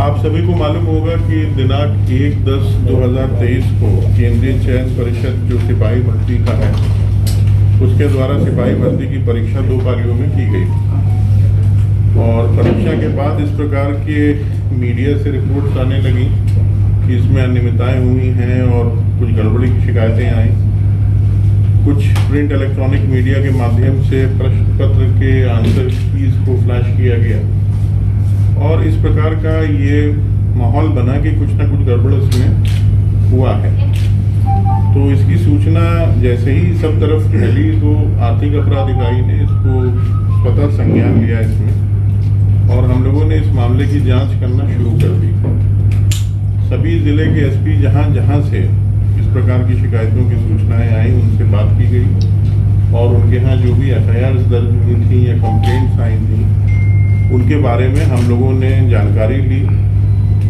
आप सभी को मालूम होगा कि दिनांक 1/10/2023 को केंद्रीय चयन परिषद जो सिपाही भर्ती का है उसके द्वारा सिपाही भर्ती की परीक्षा 2 पालियों में की गई और परीक्षा के बाद इस प्रकार के मीडिया से रिपोर्ट्स आने लगी कि इसमें अनियमितताएं हुई हैं और कुछ गड़बड़ी की शिकायतें आई। कुछ प्रिंट इलेक्ट्रॉनिक मीडिया के माध्यम से प्रश्न पत्र के आंसर कीज को फ्लैश किया गया और इस प्रकार का ये माहौल बना कि कुछ ना कुछ गड़बड़ इसमें हुआ है। तो इसकी सूचना जैसे ही सब तरफ फैली तो आर्थिक अपराध इकाई ने इसको स्वतः संज्ञान लिया इसमें और हम लोगों ने इस मामले की जांच करना शुरू कर दी। सभी जिले के एसपी जहां से इस प्रकार की शिकायतों की सूचनाएं आई उनसे बात की गई और उनके यहाँ जो भी एफआईआर दर्ज हुई थी या कंप्लेंट्स आई थी उनके बारे में हम लोगों ने जानकारी ली,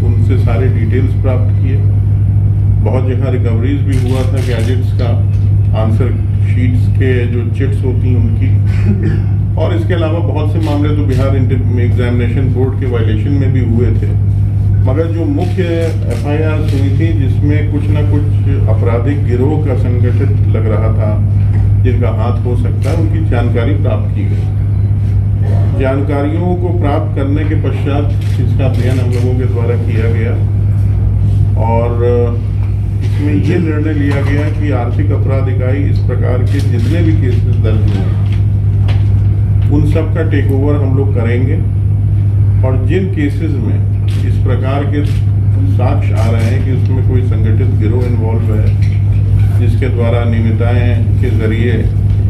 उनसे सारे डिटेल्स प्राप्त किए। बहुत जगह रिकवरीज भी हुआ था गैजेट्स का, आंसर शीट्स के जो चिट्स होती हैं उनकी और इसके अलावा बहुत से मामले तो बिहार एग्जामिनेशन बोर्ड के वायलेशन में भी हुए थे। मगर जो मुख्य एफआईआर हुई थी जिसमें कुछ ना कुछ आपराधिक गिरोह का संगठित लग रहा था जिनका हाथ हो सकता है, उनकी जानकारी प्राप्त की गई। जानकारियों को प्राप्त करने के पश्चात इसका अध्ययन हम लोगों के द्वारा किया गया और इसमें ये निर्णय लिया गया कि आर्थिक अपराध इकाई इस प्रकार के जितने भी केसेस दर्ज हुए उन सब का टेक ओवर हम लोग करेंगे और जिन केसेस में इस प्रकार के साक्ष्य आ रहे हैं कि उसमें कोई संगठित गिरोह इन्वॉल्व है जिसके द्वारा अनियमितताएं के जरिए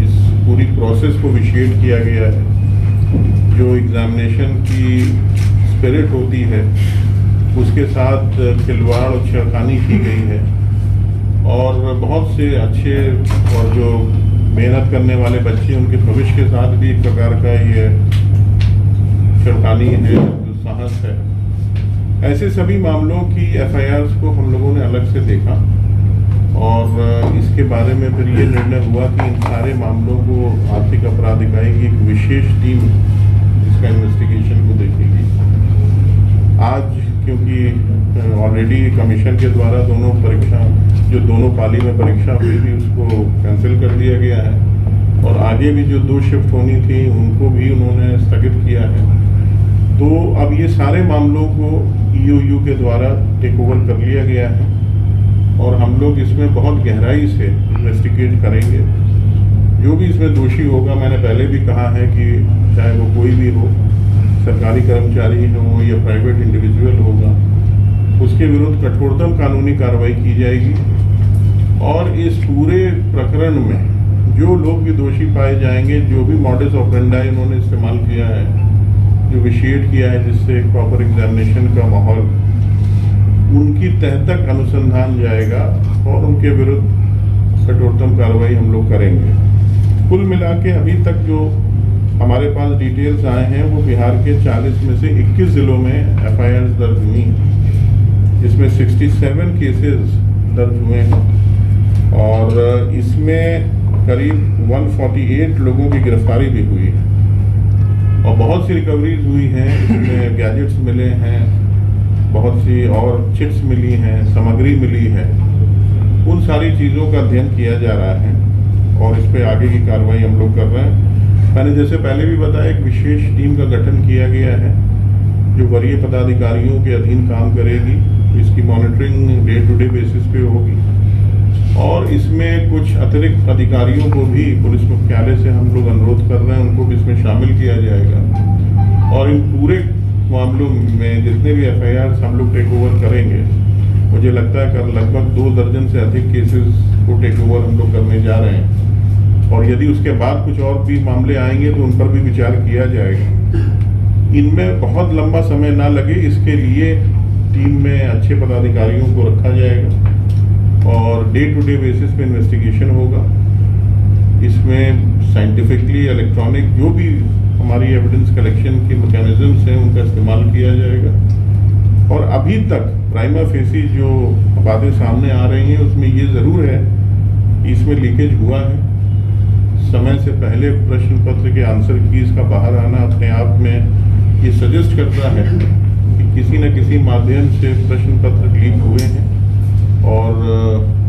इस पूरी प्रोसेस को विशेड किया गया है, जो एग्जामिनेशन की स्पिरिट होती है उसके साथ खिलवाड़ और छेड़खानी की गई है और बहुत से अच्छे और जो मेहनत करने वाले बच्चे उनके भविष्य के साथ भी एक प्रकार का ये छेड़खानी है, जो साहस है। ऐसे सभी मामलों की एफआईआर को हम लोगों ने अलग से देखा और इसके बारे में फिर ये निर्णय हुआ कि इन सारे मामलों को आर्थिक अपराध इकाई की एक विशेष टीम इसका इन्वेस्टिगेशन को देखेगी। आज क्योंकि ऑलरेडी कमीशन के द्वारा दोनों पाली में परीक्षा हुई थी उसको कैंसिल कर दिया गया है और आगे भी जो 2 शिफ्ट होनी थी उनको भी उन्होंने स्थगित किया है। तो अब ये सारे मामलों को ईओयू के द्वारा टेक ओवर कर लिया गया है और हम लोग इसमें बहुत गहराई से इन्वेस्टिगेट करेंगे। जो भी इसमें दोषी होगा, मैंने पहले भी कहा है कि चाहे वो कोई भी हो, सरकारी कर्मचारी हो या प्राइवेट इंडिविजुअल होगा, उसके विरुद्ध कठोरतम कानूनी कार्रवाई की जाएगी और इस पूरे प्रकरण में जो लोग भी दोषी पाए जाएंगे, जो भी मॉडस ऑपरेंडाई उन्होंने इस्तेमाल किया है, जो विशेड किया है जिससे एक प्रॉपर एग्जामिनेशन का माहौल, उनकी तह तक अनुसंधान जाएगा और उनके विरुद्ध कठोरतम कार्रवाई हम लोग करेंगे। कुल मिला के अभी तक जो हमारे पास डिटेल्स आए हैं वो बिहार के 40 में से 21 जिलों में एफआईआर दर्ज हुई, जिसमें 67 केसेस दर्ज हुए हैं और इसमें करीब 148 लोगों की गिरफ्तारी भी हुई है और बहुत सी रिकवरीज हुई हैं। इसमें गैजेट्स मिले हैं, बहुत सी और चिट्स मिली हैं, सामग्री मिली है। उन सारी चीज़ों का अध्ययन किया जा रहा है और इस पर आगे की कार्रवाई हम लोग कर रहे हैं। मैंने जैसे पहले भी बताया, एक विशेष टीम का गठन किया गया है जो वरीय पदाधिकारियों के अधीन काम करेगी। इसकी monitoring day to day basis पे होगी और इसमें कुछ अतिरिक्त अधिकारियों को भी पुलिस मुख्यालय से हम लोग अनुरोध कर रहे हैं, उनको भी इसमें शामिल किया जाएगा और इन पूरे मामलों में जितने भी एफआईआर हम लोग टेक ओवर करेंगे, मुझे लगता है कि लगभग 2 दर्जन से अधिक केसेस को टेक ओवर हम लोग करने जा रहे हैं और यदि उसके बाद कुछ और भी मामले आएंगे तो उन पर भी विचार किया जाएगा। इनमें बहुत लंबा समय ना लगे इसके लिए टीम में अच्छे पदाधिकारियों को रखा जाएगा और डे टू डे बेसिस पे इन्वेस्टिगेशन होगा। इसमें साइंटिफिकली इलेक्ट्रॉनिक जो भी हमारी एविडेंस कलेक्शन के मैकेनिज्म्स हैं उनका इस्तेमाल किया जाएगा और अभी तक प्राइमा फेसी जो बातें सामने आ रही हैं उसमें ये ज़रूर है कि इसमें लीकेज हुआ है। समय से पहले प्रश्न पत्र के आंसर कीज का बाहर आना अपने आप में ये सजेस्ट करता है कि किसी न किसी माध्यम से प्रश्न पत्र लीक हुए हैं और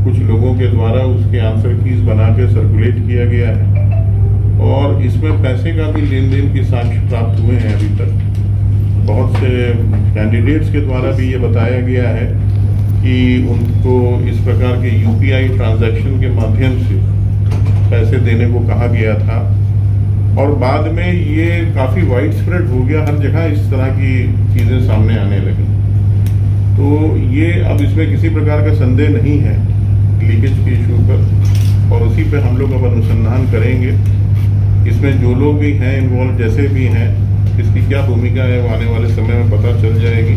कुछ लोगों के द्वारा उसके आंसर कीज बना के सर्कुलेट किया गया है और इसमें पैसे का भी लेन देन के साक्ष्य प्राप्त हुए हैं अभी तक। बहुत से कैंडिडेट्स के द्वारा भी ये बताया गया है कि उनको इस प्रकार के यूपीआई ट्रांजैक्शन के माध्यम से पैसे देने को कहा गया था और बाद में ये काफ़ी वाइड स्प्रेड हो गया, हर जगह इस तरह की चीज़ें सामने आने लगी। तो ये अब इसमें किसी प्रकार का संदेह नहीं है लीकेज के इशू पर और उसी पे हम लोग अब अनुसंधान करेंगे। इसमें जो लोग भी हैं इन्वॉल्व, जैसे भी हैं, इसकी क्या भूमिका है वो आने वाले समय में पता चल जाएगी।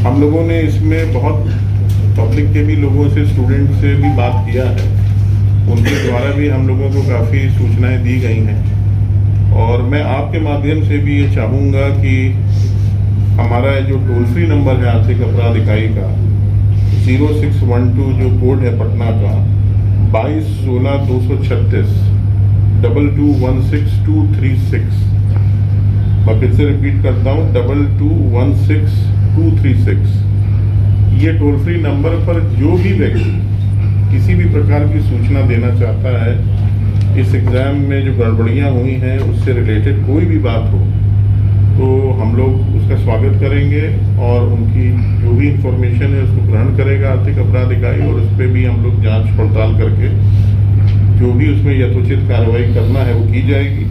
हम लोगों ने इसमें बहुत पब्लिक के भी लोगों से, स्टूडेंट से भी बात किया है, उनके द्वारा भी हम लोगों को काफ़ी सूचनाएं दी गई हैं और मैं आपके माध्यम से भी ये चाहूँगा कि हमारा जो टोल फ्री नंबर है आर्थिक अपराध इकाई का 0612 जो कोड है पटना का 2216-236 2216-236, मैं फिर से रिपीट करता हूँ 2216-236। ये टोल फ्री नंबर पर जो भी व्यक्ति किसी भी प्रकार की सूचना देना चाहता है, इस एग्ज़ाम में जो गड़बड़ियाँ हुई हैं उससे रिलेटेड कोई भी बात हो, तो हम लोग उसका स्वागत करेंगे और उनकी जो भी इंफॉर्मेशन है उसको ग्रहण करेगा आर्थिक अपराध इकाई और उस पर भी हम लोग जांच पड़ताल करके जो भी उसमें यथोचित कार्रवाई करना है वो की जाएगी।